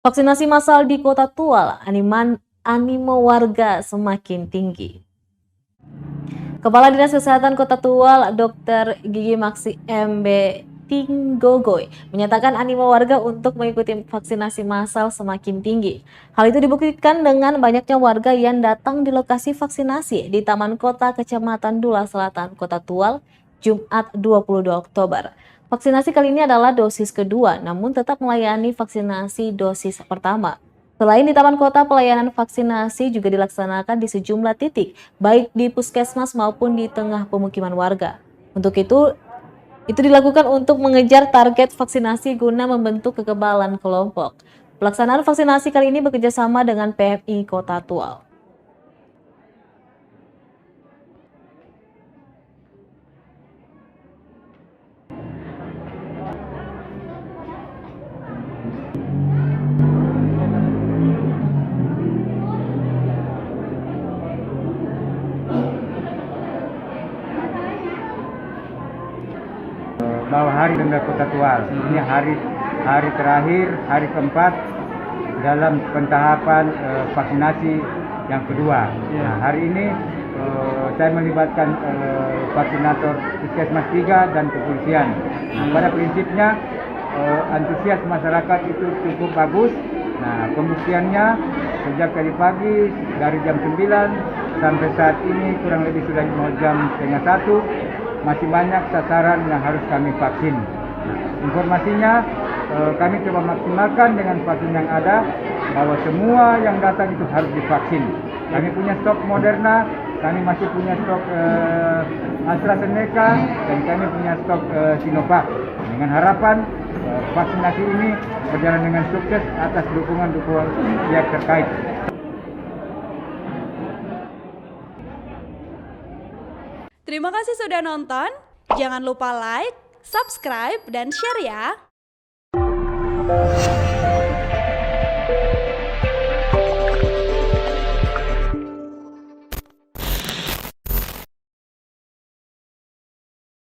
Vaksinasi massal di Kota Tual, animo warga semakin tinggi. Kepala Dinas Kesehatan Kota Tual, Dr. Gigi Maksi MB Tinggogoy, menyatakan animo warga untuk mengikuti vaksinasi massal semakin tinggi. Hal itu dibuktikan dengan banyaknya warga yang datang di lokasi vaksinasi di Taman Kota Kecamatan Dula Selatan, Kota Tual, Jumat 22 Oktober. Vaksinasi kali ini adalah dosis kedua, namun tetap melayani vaksinasi dosis pertama. Selain di Taman Kota, pelayanan vaksinasi juga dilaksanakan di sejumlah titik, baik di puskesmas maupun di tengah pemukiman warga. Untuk itu dilakukan untuk mengejar target vaksinasi guna membentuk kekebalan kelompok. Pelaksanaan vaksinasi kali ini bekerjasama dengan PMI Kota Tual. Bahwa hari Pemda Kota Tual ini hari terakhir, hari keempat dalam pentahapan vaksinasi yang kedua. Nah, hari ini saya melibatkan vaksinator Puskesmas 3 dan kepolisian. Nah, pada prinsipnya antusias masyarakat itu cukup bagus. Nah, pembuktiannya sejak tadi pagi dari jam 9 sampai saat ini kurang lebih sudah jam setengah 1. Masih banyak sasaran yang harus kami vaksin. Informasinya kami coba maksimalkan dengan vaksin yang ada, bahwa semua yang datang itu harus divaksin. Kami punya stok Moderna, kami masih punya stok AstraZeneca, dan kami punya stok Sinovac. Dengan harapan vaksinasi ini berjalan dengan sukses atas dukungan pihak terkait. Terima kasih sudah nonton. Jangan lupa like, subscribe, dan share ya.